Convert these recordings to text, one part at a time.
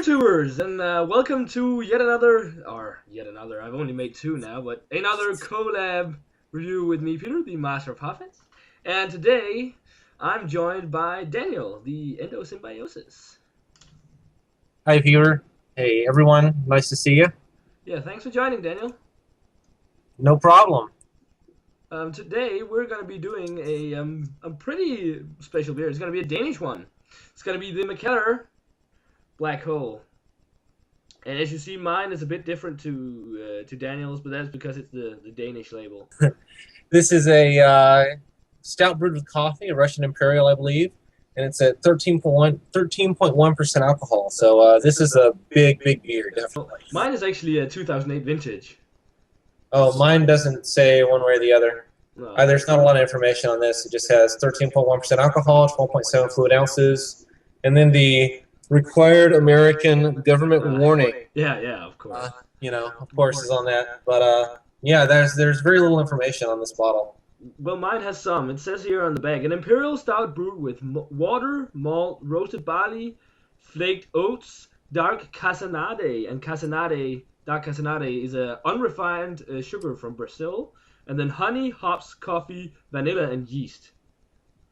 YouTubers, and welcome to yet another, I've only made two now, but another collab review with me, Peter, the Master of Puffins. And today, I'm joined by Daniel, the Endosymbiosis. Hi, viewer. Hey, everyone. Nice to see you. Yeah, thanks for joining, Daniel. No problem. Today, we're going to be doing a pretty special beer. It's going to be a Danish one. It's going to be the Mikkeller Black Hole. And as you see, mine is a bit different to Daniel's, but that's because it's the Danish label. This is a stout brewed with coffee, a Russian Imperial, I believe, and it's at 13.1% alcohol. So this is a big beer, definitely. Mine is actually a 2008 vintage. Oh, mine doesn't say one way or the other. No. There's not a lot of information on this. It just has 13.1% alcohol, 12.7 fluid ounces, and then the required American government warning. Yeah, of course. Of course, is on that. But yeah, there's very little information on this bottle. Well, mine has some. It says here on the back, an Imperial Stout brewed with water, malt, roasted barley, flaked oats, dark cassonade, and dark cassonade is a unrefined sugar from Brazil, and then honey, hops, coffee, vanilla, and yeast.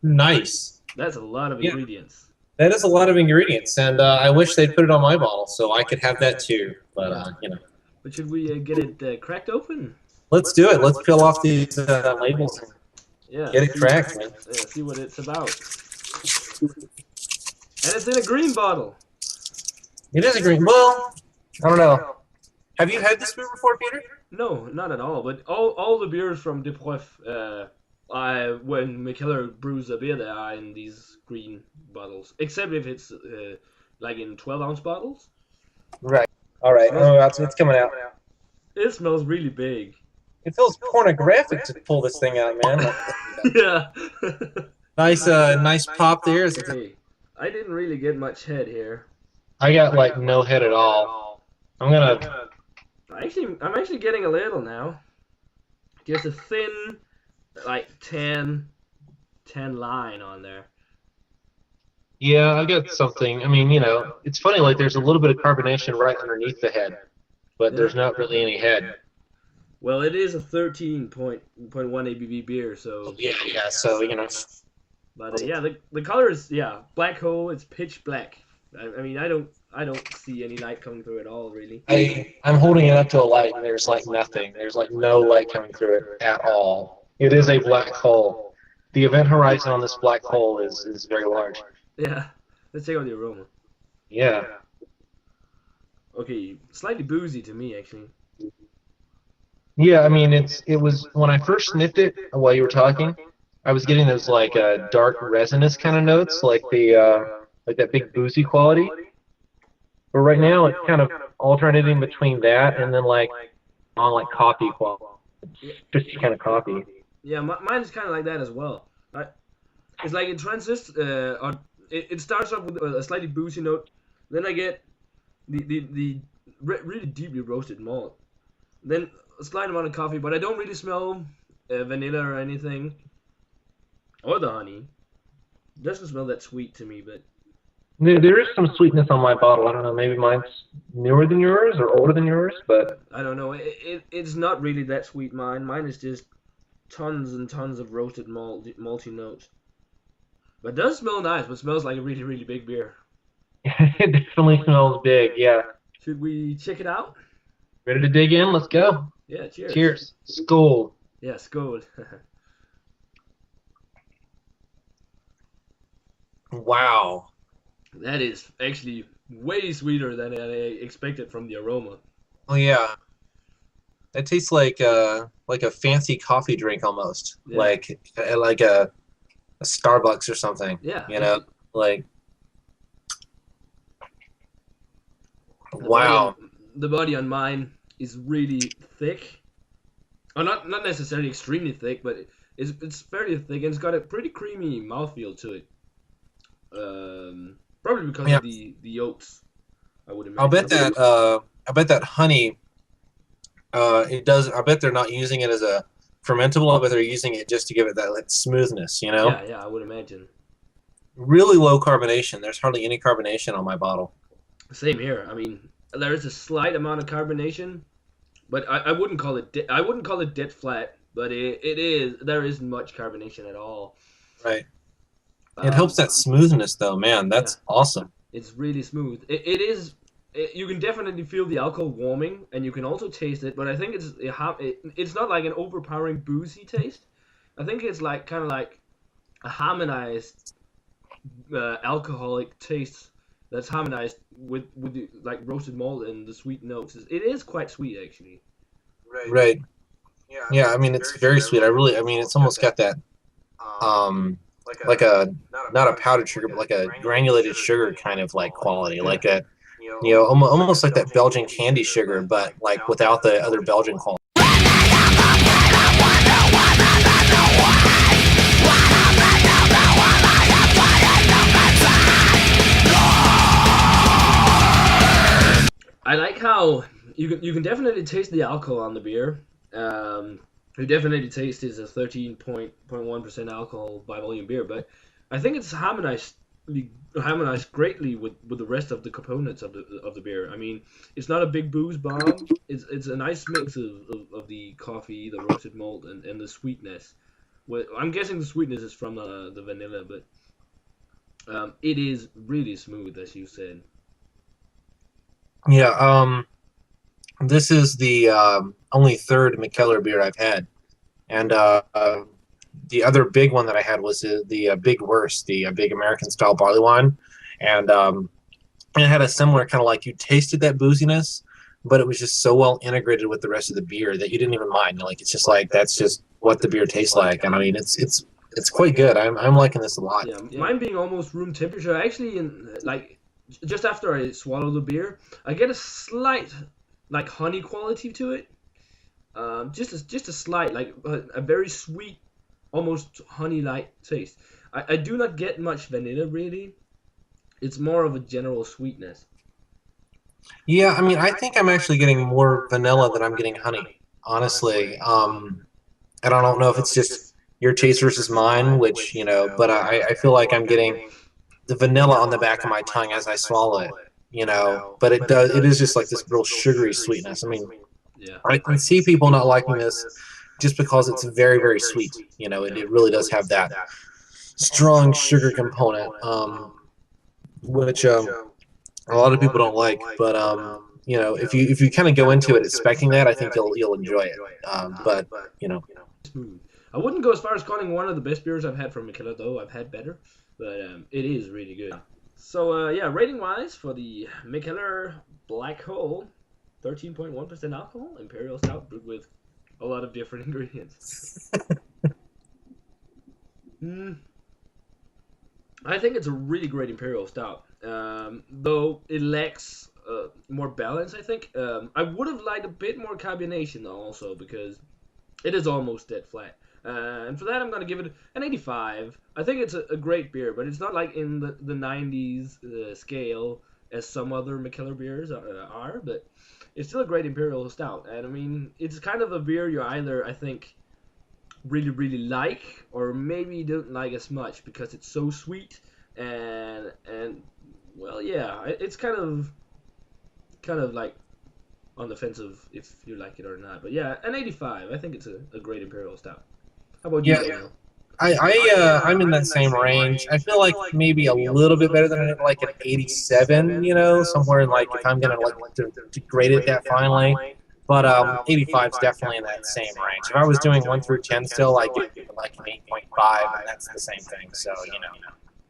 Nice. That's a lot of ingredients. That is a lot of ingredients, and I wish they'd put it on my bottle so I could have that too. But But should we get it cracked open? Let's do it. Let's peel off these labels and get it cracked, man. Yeah, see what it's about. And it's in a green bottle. It is a green. Well, I don't know. Have you had this beer before, Peter? No, not at all. But all the beers from Brewery, when Mikkeller brews a beer, they are in these green bottles. Except if it's like in 12-ounce bottles. Right. All right. Oh, it's coming out. It smells really big. It feels pornographic to pull this thing out, man. Yeah. Nice pop there. Okay. I didn't really get much head here. I got like no head at all. I'm actually getting a little now. Just a thin, like 10 line on there. Yeah, I got something. I mean, it's funny. Like there's a little bit of carbonation right underneath the head, but there's not really any head. Well, it is a 13.1 ABV beer, so yeah. So But yeah, the color is black hole. It's pitch black. I mean, I don't see any light coming through at all, really. I'm holding it up to a light, and there's like nothing. There's like no light coming through it at all. It is a black hole. The event horizon on this black hole is very large. Yeah, let's check out the aroma. Yeah. Okay, slightly boozy to me, actually. Yeah, I mean, it was when I first sniffed it while you were talking, I was getting those like dark resinous kind of notes, like that big boozy quality. But right now, it's kind of alternating between that and then like coffee quality, just kind of coffee. Yeah, mine is kind of like that as well. It's like it transits, it starts off with a slightly boozy note, then I get the really deeply roasted malt, then a slight amount of coffee, but I don't really smell vanilla or anything, or the honey. It doesn't smell that sweet to me, but there is some sweetness on my bottle. I don't know, maybe mine's newer than yours or older than yours, but I don't know. It's not really that sweet. Mine is just tons and tons of roasted malty notes. But it does smell nice, but it smells like a really big beer. It definitely smells big, yeah. Should we check it out? Ready to dig in? Let's go. Yeah, cheers. Cheers. Skål. Yeah, skål. Wow. That is actually way sweeter than I expected from the aroma. Oh yeah. That tastes like a fancy coffee drink almost, yeah. like a Starbucks or something. Yeah. Like. Wow. The body on mine is really thick. Or not necessarily extremely thick, but it's fairly thick, and it's got a pretty creamy mouthfeel to it. Probably because of the oats, I would imagine. I'll bet that honey. It does. I bet they're not using it as a fermentable, but they're using it just to give it that smoothness. Yeah, I would imagine. Really low carbonation. There's hardly any carbonation on my bottle. Same here. I mean, there is a slight amount of carbonation, but I wouldn't call it I wouldn't call it dead flat, but it is there isn't much carbonation at all. Right. It Um, helps that smoothness, though, man. yeah, That's awesome. it's really smooth. It is. You can definitely feel the alcohol warming, and you can also taste it. But I think it's not like an overpowering boozy taste. I think it's like kind of like a harmonized alcoholic taste that's harmonized with the like roasted malt and the sweet notes. It is quite sweet actually. Right. Yeah, I mean, it's very sweet. I mean, it's almost got that, um, like a, not a powdered sugar, but like a granulated sugar kind of like quality, Yeah. like a, almost like that Belgian candy sugar, but like without the other Belgian quality. I like how you can definitely taste the alcohol on the beer. You definitely taste is a 13.1% alcohol by volume beer, but I think it's harmonized greatly with the rest of the components of the beer. I mean, it's not a big booze bomb. It's a nice mix of the coffee, the roasted malt, and the sweetness. I'm guessing the sweetness is from the vanilla, but it is really smooth, as you said. Yeah, this is the only third Mikkeller beer I've had, and the other big one that I had was the Big Worst, the big American style barley wine, and it had a similar kind of like you tasted that booziness, but it was just so well integrated with the rest of the beer that you didn't even mind. Like it's just like that's just what the beer tastes like, and I mean it's quite good. I'm liking this a lot. Yeah, mine being almost room temperature. Actually, in like just after I swallow the beer, I get a slight like honey quality to it. Just a slight like a very sweet, almost honey-like taste. I do not get much vanilla really. It's more of a general sweetness. Yeah, I mean, I think I'm actually getting more vanilla than I'm getting honey, honestly. And I don't know if it's just your taste versus mine, which, but I feel like I'm getting the vanilla on the back of my tongue as I swallow it, but it is just like this real sugary sweetness. I mean, Yeah. I can see people not liking this just because it's very, very sweet. It really does have that strong sugar component, which a lot of people don't like. But if you kind of go into it expecting that, I think you'll enjoy it. But Smooth. I wouldn't go as far as calling one of the best beers I've had from Mikkeller, though. I've had better, but it is really good. So yeah, rating wise for the Mikkeller Black Hole, 13.1% alcohol, Imperial Stout brewed with a lot of different ingredients. I think it's a really great Imperial Stout. Though it lacks more balance, I think. I would have liked a bit more carbonation also because it is almost dead flat. And for that, I'm going to give it an 85. I think it's a great beer, but it's not like in the 90s scale as some other Mikkeller beers are, but it's still a great Imperial Stout. And I mean, it's kind of a beer you either, I think, really, really like or maybe don't like as much because it's so sweet and well, yeah, it's kind of like on the fence of if you like it or not. But yeah, an 85. I think it's a great Imperial Stout. How about you, yeah, Daniel? I'm in that same range. I feel like maybe a little bit better than like an 87. Somewhere in like if I'm gonna like to grade it that finally. But 85 is definitely in that same range. If I was doing 1 through 10 still, I give it like an 8.5, and that's the same thing. So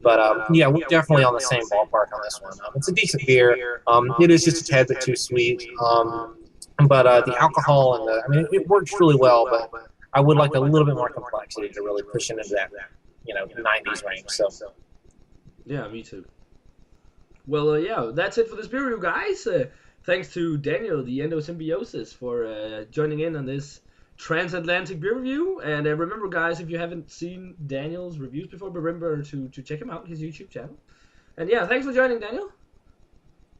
But yeah, we're definitely on the same ballpark on this one. It's a decent beer. It is just a tad bit too sweet. But the alcohol and I mean, it works really well. But I would like a little bit more complexity to really push into that, 90s range. So Yeah, me too. Well, yeah, that's it for this beer review, guys. Thanks to Daniel, the Endosymbiosis, for joining in on this transatlantic beer review. And remember, guys, if you haven't seen Daniel's reviews before, remember to check him out, his YouTube channel. And yeah, thanks for joining, Daniel.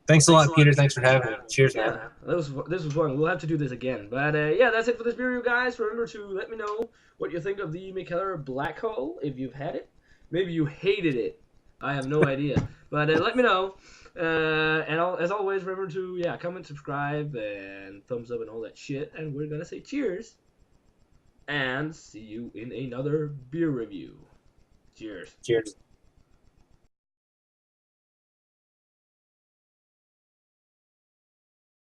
thanks a lot, Peter. Thanks for having me. Cheers, man. Yeah, this was fun. We'll have to do this again. But yeah, that's it for this beer review, guys. Remember to let me know what you think of the Mikkeller Black Hole if you've had it. Maybe you hated it. I have no idea. But let me know. As always, remember to comment, subscribe, and thumbs up and all that shit. And we're gonna say cheers, and see you in another beer review. Cheers. Cheers.